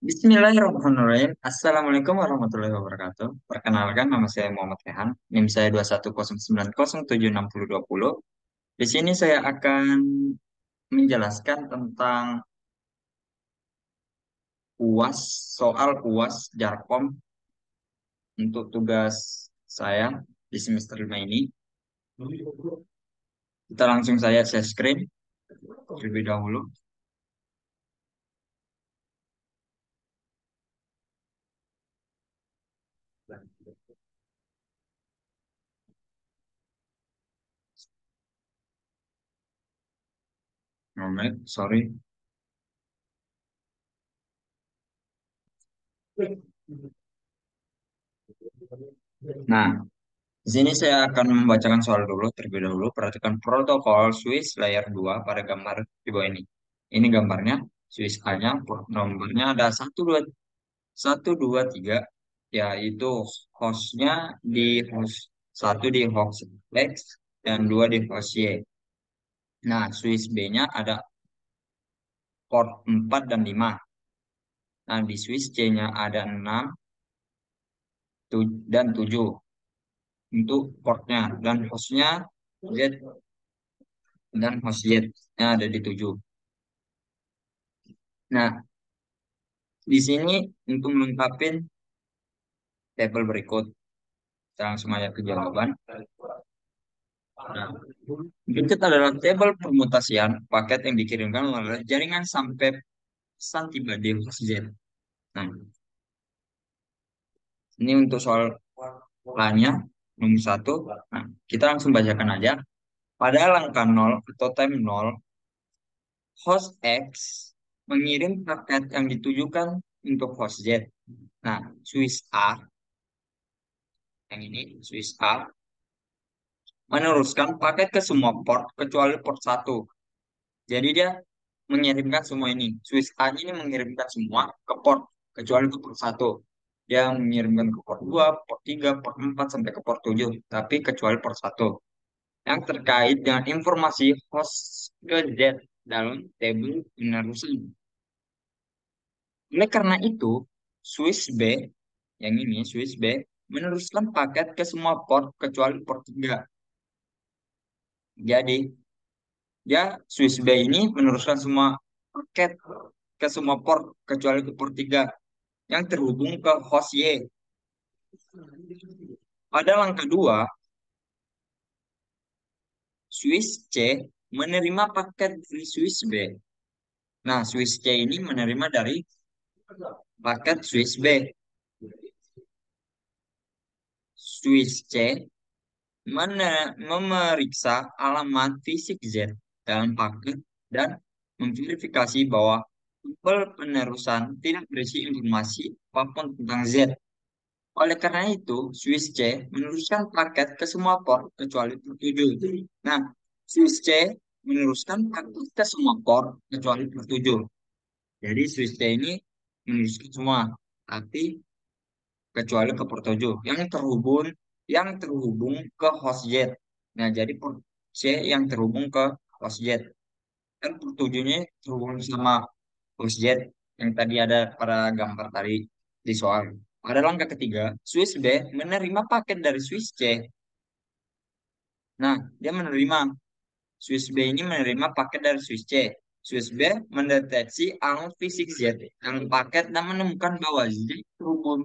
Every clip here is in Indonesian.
Bismillahirrahmanirrahim. Assalamualaikum warahmatullahi wabarakatuh. Perkenalkan, nama saya Muhammad Rehan. NIM saya 21090762020. Di sini saya akan menjelaskan tentang UAS, soal UAS Jarkom untuk tugas saya di semester 5 ini. Kita langsung saya share screen terlebih dahulu. Moment, sorry. Nah, di sini saya akan membacakan soal dulu terlebih dahulu. Perhatikan protokol Swiss layer 2 pada gambar di bawah ini. Ini gambarnya, Swiss A-nya, port nomornya ada 1, 2, 3, yaitu hostnya di host 1 di host X dan 2 di host Y. Nah, Swiss B-nya ada port 4 dan 5. Nah, di Swiss C-nya ada 6 dan 7 untuk portnya. Dan hostnya Z dan host Z-nya ada di 7. Nah, di sini untuk melengkapi tabel berikut, kita langsung aja ke jawaban. Nah, berikut adalah tabel permutasian paket yang dikirimkan oleh jaringan sampai pesan tiba di host Z. Nah, ini untuk soal lainnya, nomor 1. Nah, kita langsung bacakan aja. Pada langkah 0 atau time 0, host X mengirim paket yang ditujukan untuk host Z. Nah, Swiss A, yang ini, Swiss A, meneruskan paket ke semua port kecuali port 1. Jadi dia mengirimkan semua ini. Swiss A ini mengirimkan semua ke port kecuali ke port 1. Dia mengirimkan ke port 2, port 3, port 4 sampai ke port 7, tapi kecuali port 1. Yang terkait dengan informasi host ke Z dalam tabel penerusan. Oleh karena itu, Swiss B, yang ini Swiss B, meneruskan paket ke semua port kecuali port 3. Jadi, ya, Swiss B ini meneruskan semua paket ke semua port kecuali ke port 3 yang terhubung ke host Y. Pada langkah 2, Swiss C menerima paket dari Swiss B. Nah, Swiss C ini menerima dari paket Swiss B. Swiss C memeriksa alamat fisik Z dalam paket dan memverifikasi bahwa tabel penerusan tidak berisi informasi apapun tentang Z. Oleh karena itu, Swiss C meneruskan paket ke semua port kecuali port 7. Nah, Swiss C meneruskan paket ke semua port kecuali port 7. Jadi Swiss C ini meneruskan semua, tapi kecuali ke port 7 yang terhubung ke host Z. Nah, jadi port C yang terhubung ke host Z. Dan port 7-nya terhubung sama host Z yang tadi ada pada gambar tadi di soal. Pada langkah ketiga, Swiss B menerima paket dari Swiss C. Nah, dia menerima Swiss B ini menerima paket dari Swiss C. Swiss B mendeteksi alamat fisik Z dalam paket dan menemukan bahwa Z terhubung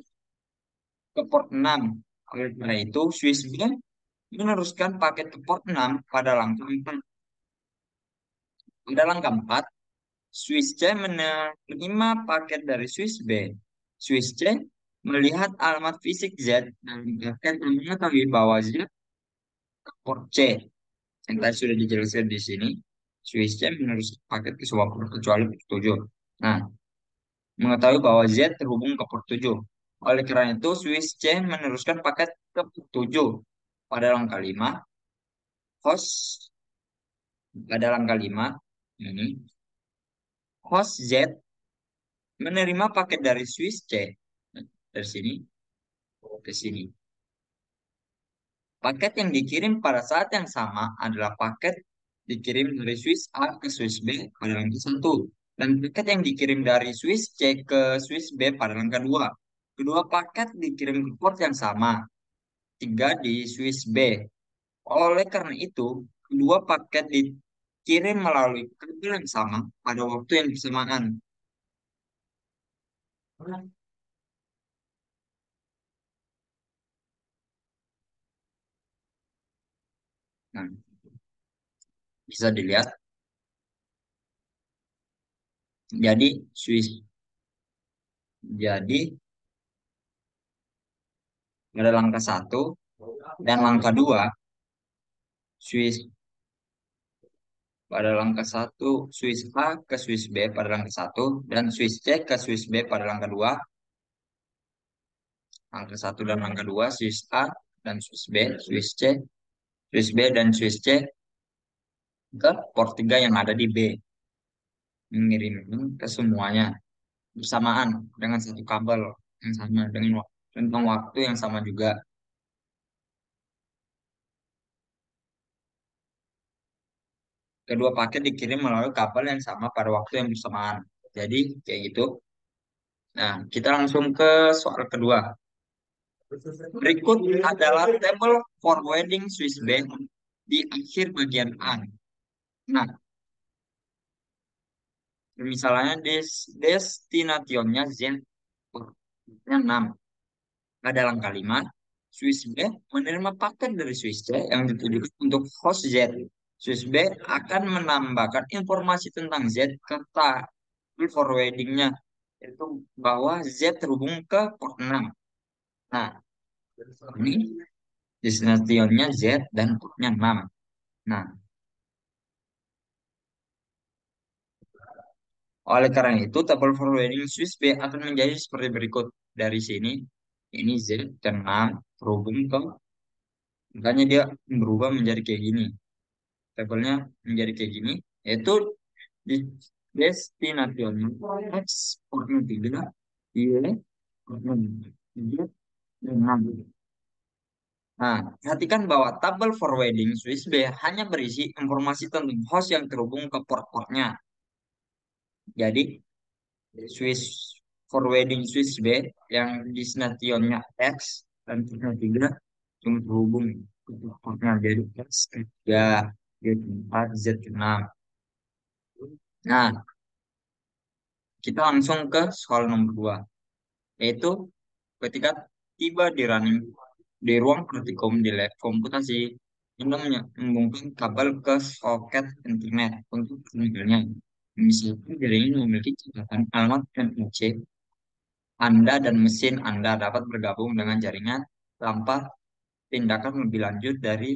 ke port 6. Oleh karena itu, Swiss B meneruskan paket ke port 6 pada langkah 4. Pada langkah 4, Swiss C menerima paket dari Swiss B. Swiss C melihat alamat fisik Z dan paket dan mengetahui bahwa Z ke port C. Yang tadi sudah dijelaskan di sini, Swiss C meneruskan paket ke semua port kecuali port 7. Nah, mengetahui bahwa Z terhubung ke port 7. Oleh karena itu, Swiss C meneruskan paket ke port 7. Pada langkah 5, host pada langkah 5 ini, host Z menerima paket dari Swiss C. Nah, dari sini ke sini. Paket yang dikirim pada saat yang sama adalah paket dikirim dari Swiss A ke Swiss B pada langkah 1. dan paket yang dikirim dari Swiss C ke Swiss B pada langkah 2. Kedua paket dikirim ke port yang sama, 3 di Swiss B. Oleh karena itu, kedua paket dikirim melalui kabel yang sama pada waktu yang bersamaan. Nah, bisa dilihat. Jadi Swiss. Jadi pada langkah satu dan langkah 2 Swiss pada langkah satu Swiss A ke Swiss B pada langkah satu dan Swiss C ke Swiss B pada langkah 2. Langkah satu dan langkah 2 Swiss A dan Swiss B, Swiss C, Swiss B dan Swiss C ke port 3 yang ada di B. Mengirim ke semuanya bersamaan dengan satu kabel yang sama dengan tentang waktu yang sama juga. Kedua paket dikirim melalui kabel yang sama pada waktu yang bersamaan. Jadi kayak gitu. Nah, kita langsung ke soal kedua. Berikut adalah tabel forwarding Swiss bank di akhir bagian A. Nah, misalnya destinationnya Z, portnya 6. Pada langkah 5, Swiss bank menerima paket dari Swiss C yang ditujukan untuk host Z. Swiss bank akan menambahkan informasi tentang Z ke tabel forwardingnya, yaitu bahwa Z terhubung ke port 6. Nah, ini destinationnya Z dan portnya 6. Nah, oleh karena itu, tabel forwarding Swiss B akan menjadi seperti berikut. Dari sini, ini Z dan 6 terhubung ke, makanya dia berubah menjadi kayak gini. Tabelnya menjadi kayak gini, yaitu di destination X portnya 3, Y portnya 3, dan 6. Nah, perhatikan bahwa tabel forwarding Swiss B hanya berisi informasi tentang host yang terhubung ke port-portnya. Jadi, Swiss forwarding Swiss B yang destinationnya X dan portnya 3 cuma terhubung ke portnya jadi X ya Z4 Z6. Nah, kita langsung ke soal nomor 2, yaitu ketika tiba di running di ruang praktikum di lab komputasi, Anda menyambungkan kabel ke soket internet untuk peninggalannya. Misalkan jaringan memiliki catatan alamat MAC, Anda dan mesin Anda dapat bergabung dengan jaringan tanpa tindakan lebih lanjut dari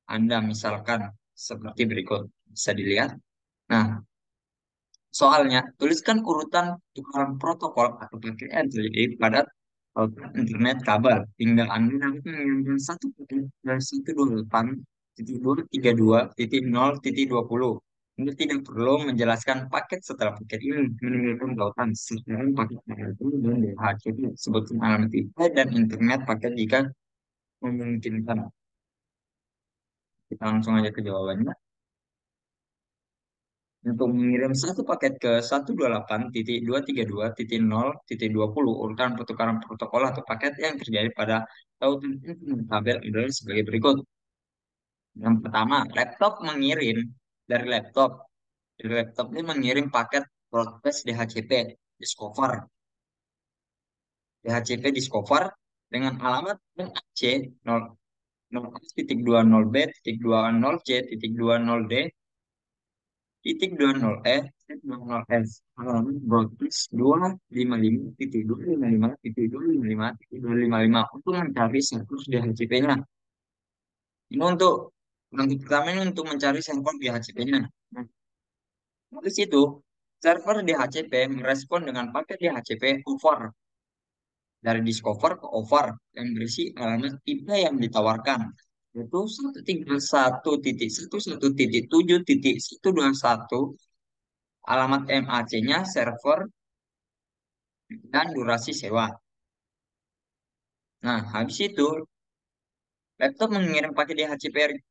Anda, misalkan seperti berikut. Bisa dilihat. Nah, soalnya, tuliskan urutan tukaran protokol atau paket yang terjadi pada router internet kabel. Tinggal Anda dapat mengirimkan satu paket dari 128.232.0.20. Anda tidak perlu menjelaskan paket setelah paket ini meninggalkan tautan. Sekarang paket itu dan DHCP. Sebutkan alamat IP dan internet paket jika memungkinkan. Kita langsung aja ke jawabannya. Untuk mengirim satu paket ke 128.232.0.20 urutan pertukaran protokol atau paket yang terjadi pada tautan internet kabel adalah sebagai berikut. Yang pertama, laptop mengirim dari laptop. Dari laptop ini mengirim paket broadcast DHCP, Discover. DHCP Discover dengan alamat NAC 0.20B.20C.20D .20 halaman broadcast 255.255.255.255 untuk mencari server di HCP-nya. Ini untuk langkah pertama ini untuk mencari server di HCP-nya. Nah, dari situ server di HCP merespon dengan paket di HCP over dari discover ke over yang berisi alamat IP yang ditawarkan, yaitu 131.11.7.121 alamat MAC-nya server dan durasi sewa. Nah, habis itu laptop mengirim paket DHCP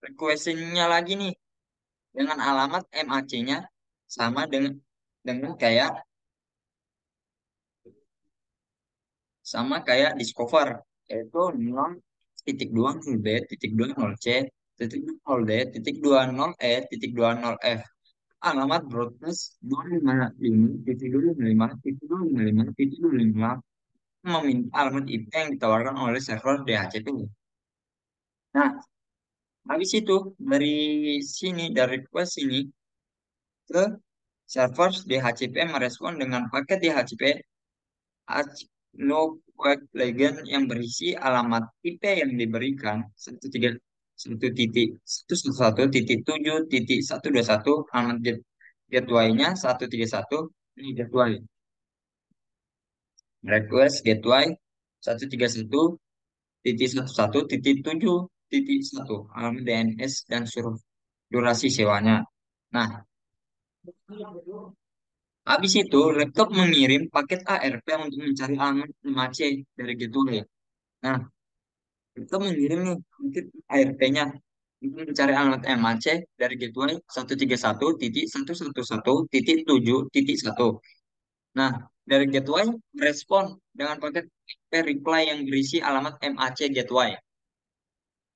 request-nya lagi nih dengan alamat MAC-nya sama dengan kayak discover, yaitu 0.b.0c.0d.20e.f. Alamat broadcast 255.255.255 meminta alamat IP yang ditawarkan oleh server DHCP. Nah, habis itu dari request ini ke server DHCP merespon dengan paket DHCP Web Legend yang berisi alamat IP yang diberikan 131.111.7.121, alamat gateway-nya 131. Ini gateway. Request gateway 131.11.7.1, alamat DNS dan suruh durasi sewanya. Nah, habis itu laptop mengirim paket ARP untuk mencari alamat MAC dari gateway. Nah, itu mengirim nih paket ARP-nya untuk mencari alamat MAC dari gateway 131.111.7.1. Nah, dari gateway merespon dengan paket reply yang berisi alamat MAC gateway.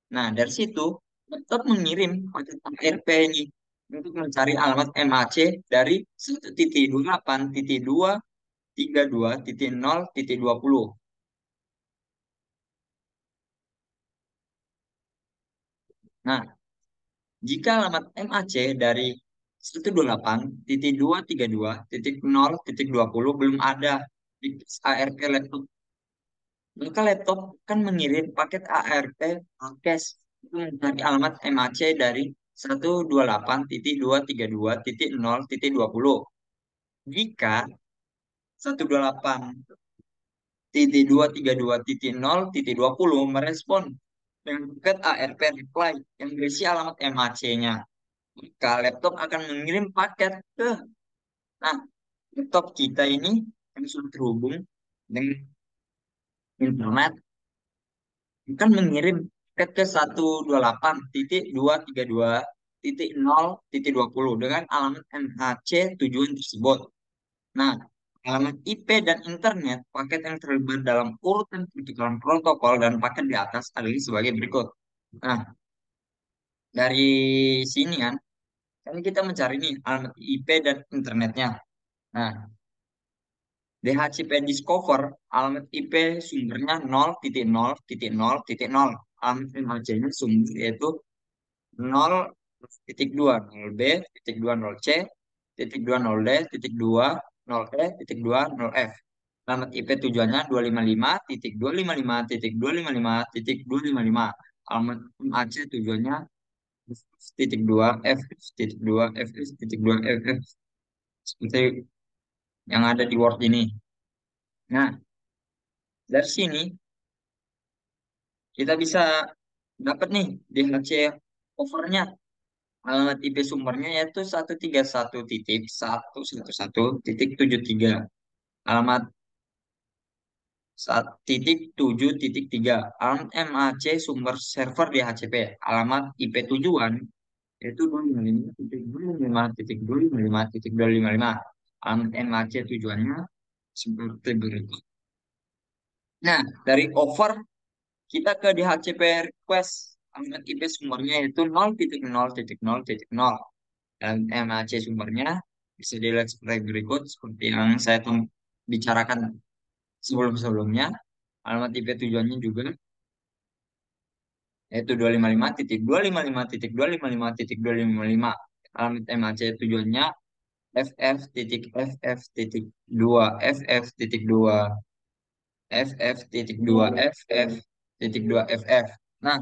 Nah, dari situ tetap mengirim paket ARP ini untuk mencari alamat MAC dari 1.28.232.0.20. Nah, jika alamat MAC dari 128.232.0.20 belum ada di ARP laptop, maka laptop akan mengirim paket ARP broadcast untuk mencari alamat MAC dari 128.232.0.20. Jika 128.232.0.20 merespon dengan paket ARP reply yang berisi alamat MAC-nya, maka laptop akan mengirim paket ke, nah, laptop kita ini yang sudah terhubung dengan internet akan mengirim paket ke 128.232.0.20 dengan alamat MAC tujuan tersebut. Nah, alamat IP dan internet paket yang terlibat dalam urutan pertukaran protokol dan paket di atas adalah sebagai berikut. Nah, dari sini kan kita mencari nih alamat IP dan internetnya. Nah, DHCP Discover alamat IP sumbernya 0.0.0.0. Alamat MAC-nya sumber yaitu 0.20b, titik 20c, titik 20d, titik 20e, titik 20f. Alamat IP tujuannya 255.255.255.255. Alamat MAC tujuannya titik 2 f, titik 2 f, titik 2 f, seperti yang ada di Word ini. Nah, dari sini kita bisa dapat nih DHC overnya. Alamat IP sumbernya yaitu 131.111.73. Alamat 1.7.3. Alamat MAC sumber server DHCP. Alamat IP tujuan yaitu 255.255.255. Alamat MAC tujuannya seperti berikut. Nah, dari over kita ke DHCP request. Alamat IP sumbernya yaitu 0.0.0.0. Dan MAC sumbernya bisa dilihat seperti berikut, seperti yang saya bicarakan sebelum-sebelumnya. Alamat IP tujuannya juga yaitu 255.255.255.255. Alamat MAC tujuannya ff.ff.2, ff.2, ff.2, ff.2, ff. Nah,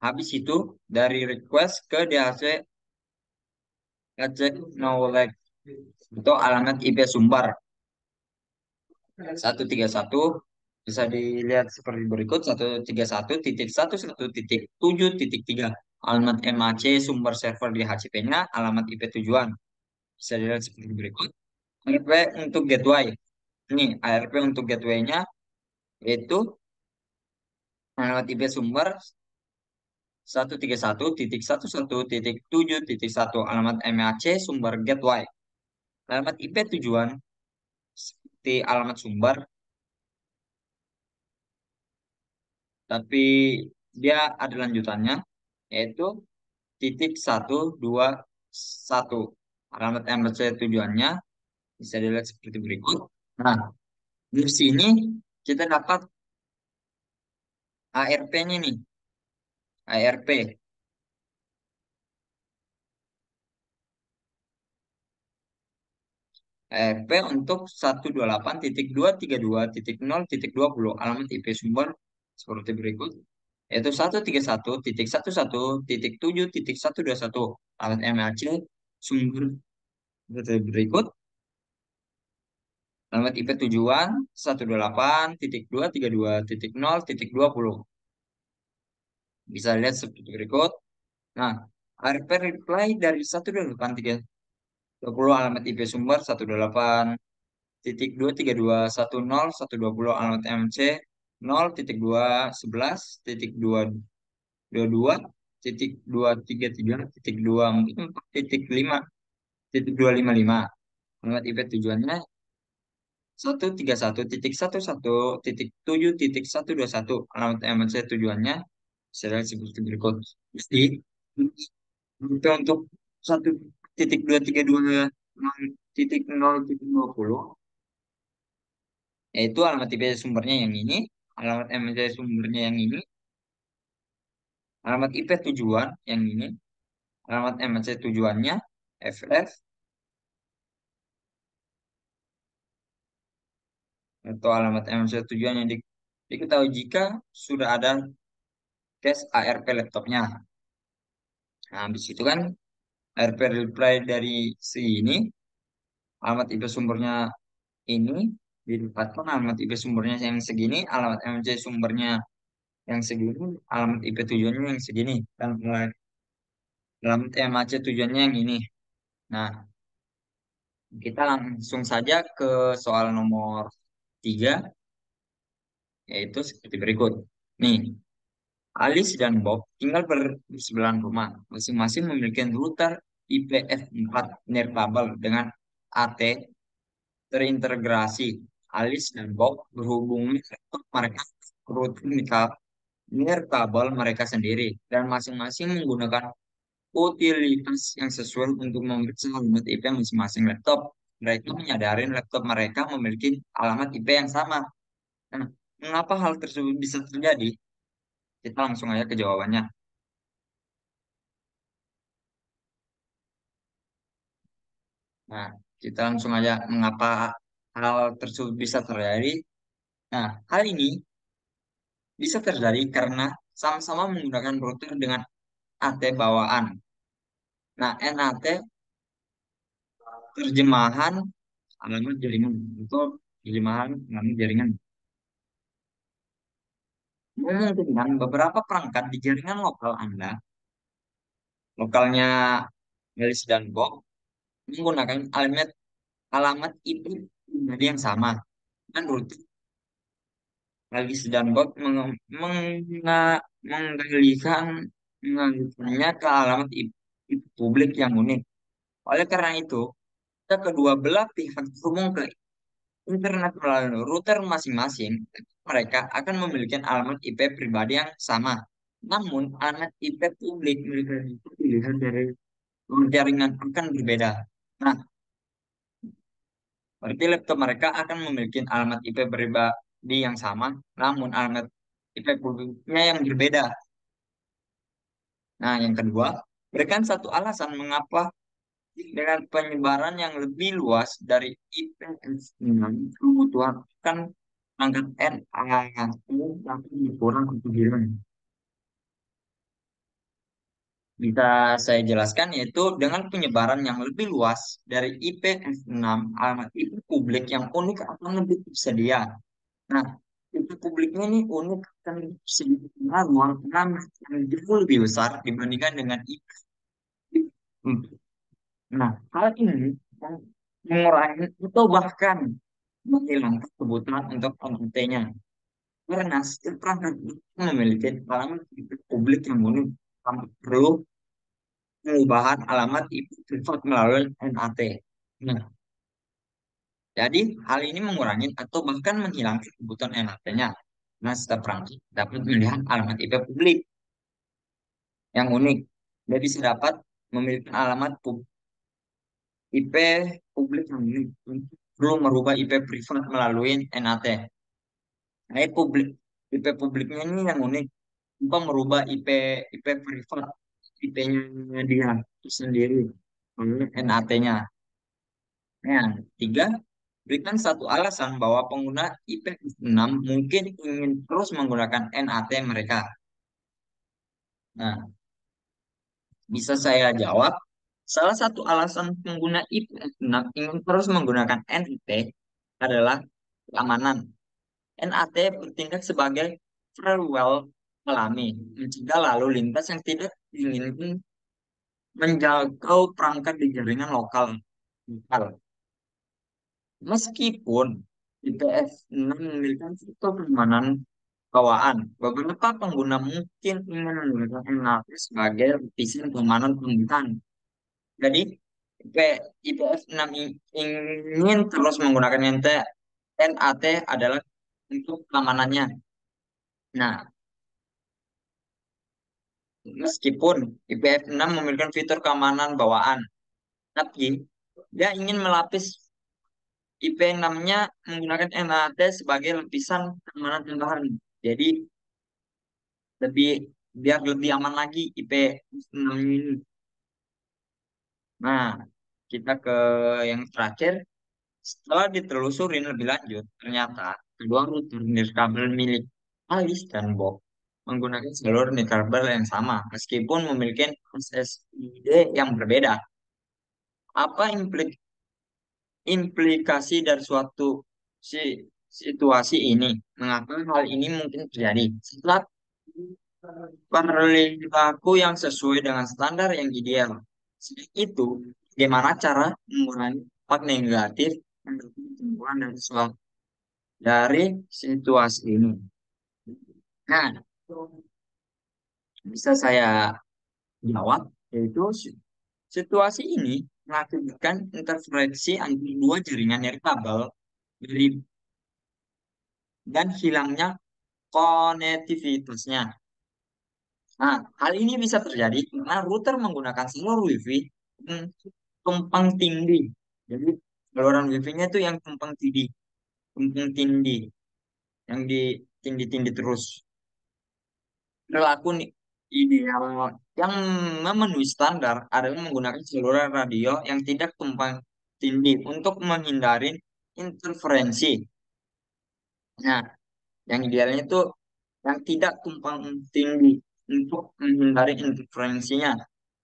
habis itu dari request ke DHC ngecek knowledge atau alamat IP sumber 131 bisa dilihat seperti berikut: 131.11.7.3. Alamat MAC sumber server di HCP-nya, alamat IP tujuan bisa dilihat seperti berikut. ARP untuk gateway, ini ARP untuk gateway-nya yaitu alamat IP sumber 131.11.7.1 alamat MAC sumber gateway. Alamat IP tujuan seperti alamat sumber, tapi dia ada lanjutannya, yaitu .121. Alamat MAC tujuannya bisa dilihat seperti berikut. Nah, di sini kita dapat ARP-nya nih, ARP. ARP untuk 128.232.0.20 alamat IP sumber seperti berikut, yaitu 131.11.7.121 alamat MAC sumber seperti berikut. Alamat IP tujuan 128.232.0.20. Bisa lihat seperti berikut. Nah, ARP reply dari 128.320 alamat IP sumber 128.232.101.0.120 alamat MC 0.211.222.233.244.5 alamat IP tujuannya 131.11.7.121 alamat MNC tujuannya saya seperti berikut. Jadi itu untuk 1.232.0.20 yaitu alamat IP sumbernya yang ini, alamat MNC sumbernya yang ini, alamat IP tujuan yang ini, alamat MNC tujuannya FF atau alamat MNC tujuan yang diketahui jika sudah ada cache ARP laptopnya. Nah, habis itu kan ARP reply dari si ini, alamat IP sumbernya ini didapatkan alamat IP sumbernya yang segini, alamat MNC sumbernya yang segini, alamat IP tujuannya yang segini, dan alamat MAC tujuannya yang ini. Nah, kita langsung saja ke soal nomor 3, yaitu seperti berikut. Nih, Alice dan Bob tinggal bersebelahan rumah. Masing-masing memiliki router IPv4 nirkabel dengan AT terintegrasi. Alice dan Bob berhubungan laptop mereka ke router nirkabel mereka sendiri dan masing-masing menggunakan utilitas yang sesuai untuk memeriksa alamat IP masing-masing laptop. Mereka menyadari laptop mereka memiliki alamat IP yang sama. Nah, mengapa hal tersebut bisa terjadi? Kita langsung aja ke jawabannya. Nah, kita langsung aja mengapa hal tersebut bisa terjadi. Nah, hal ini bisa terjadi karena sama-sama menggunakan router dengan AT bawaan. Nah, NAT terjemahan alamat jaringan itu terjemahan alamat jaringan. Memungkinkan beberapa perangkat di jaringan lokal Anda, lokalnya Melis dan Bob, menggunakan alamat IP pribadi yang sama dan router Melis dan Bob mengalihkannya ke alamat IP publik yang unik. Oleh karena itu, kedua belah pihak terhubung ke internet melalui router masing-masing, mereka akan memiliki alamat IP pribadi yang sama. Namun, alamat IP publik mereka itu dilihat dari jaringan akan berbeda. Nah, berarti laptop mereka akan memiliki alamat IP pribadi yang sama, namun alamat IP publiknya yang berbeda. Nah, yang kedua, berikan satu alasan mengapa dengan penyebaran yang lebih luas dari IPv6, kebutuhan kan angkat NAU tapi kurang kemudian. Bisa saya jelaskan yaitu dengan penyebaran yang lebih luas dari IPv6, alamat IP publik yang unik akan lebih tersedia. Nah, IP publiknya ini unik akan lebih tersedia karena ruang RAM yang jauh lebih besar dibandingkan dengan IP. Nah, hal ini mengurangi atau bahkan menghilangkan kebutuhan untuk NUT-nya. Karena setiap perangkat itu memiliki alamat publik yang unik. perlu perubahan alamat IP privat melalui NAT. Nah, jadi hal ini mengurangi atau bahkan menghilangkan kebutuhan NAT-nya. Nah, setiap perangkat dapat melihat alamat IP publik yang unik. Dia bisa dapat memiliki alamat IP publik yang unik. Perlu merubah IP privat melalui NAT. Nah, IP publiknya ini yang unik. Kita merubah IP privat, IP-nya dia itu sendiri, NAT-nya. Nah, tiga, berikan satu alasan bahwa pengguna IP6 mungkin ingin terus menggunakan NAT mereka. Nah, bisa saya jawab, salah satu alasan pengguna IP6 ingin terus menggunakan NAT adalah keamanan. NAT bertindak sebagai firewall alami, mencegah lalu lintas yang tidak diinginkan menjangkau perangkat di jaringan lokal. Lokal. Meskipun IPS6 memiliki fitur keamanan bawaan, beberapa pengguna mungkin ingin menggunakan NAT sebagai lapisan keamanan tambahan. Jadi, IP, IPS6 ingin terus menggunakan NAT adalah untuk keamanannya. Nah, meskipun IPF6 memiliki fitur keamanan bawaan, tapi dia ingin melapis IP6-nya menggunakan NAT sebagai lapisan keamanan tambahan. Jadi lebih biar lebih aman lagi IP6 ini. Nah, kita ke yang terakhir. Setelah ditelusurin lebih lanjut, ternyata kedua router nirkabel milik Alice dan Bob menggunakan jalur nirkabel yang sama, meskipun memiliki SSID yang berbeda. Apa implikasi dari suatu situasi ini? Mengapa hal ini mungkin terjadi? Setelah perilaku yang sesuai dengan standar yang ideal. Selain itu, bagaimana cara mengurangi dampak negatif yang berkaitan dari dari situasi ini? Nah, bisa saya jawab, yaitu situasi ini mengakibatkan interferensi antara dua jaringan nirkabel dari dan hilangnya konektivitasnya. Nah, hal ini bisa terjadi karena router menggunakan jalur WiFi yang tumpang tindih. Jadi, saluran WiFi-nya itu yang tumpang tindih, yang ditindih-tindih terus. Perilaku ideal yang memenuhi standar adalah menggunakan saluran radio yang tidak tumpang tindih untuk menghindari interferensi. Nah, yang idealnya itu yang tidak tumpang tindih untuk menghindari interferensinya.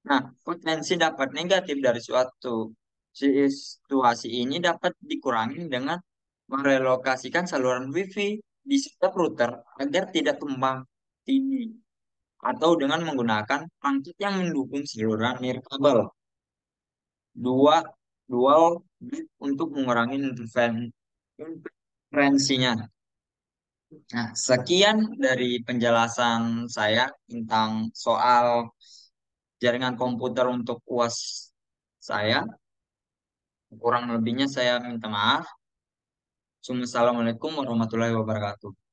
Nah, potensi dampak negatif dari suatu situasi ini dapat dikurangi dengan merelokasikan saluran WiFi di setiap router agar tidak tumpang tindih atau dengan menggunakan perangkat yang mendukung saluran nirkabel dua dual bit untuk mengurangi interferensinya. Nah, sekian dari penjelasan saya tentang soal jaringan komputer untuk UAS saya. Kurang lebihnya saya minta maaf. Assalamualaikum warahmatullahi wabarakatuh.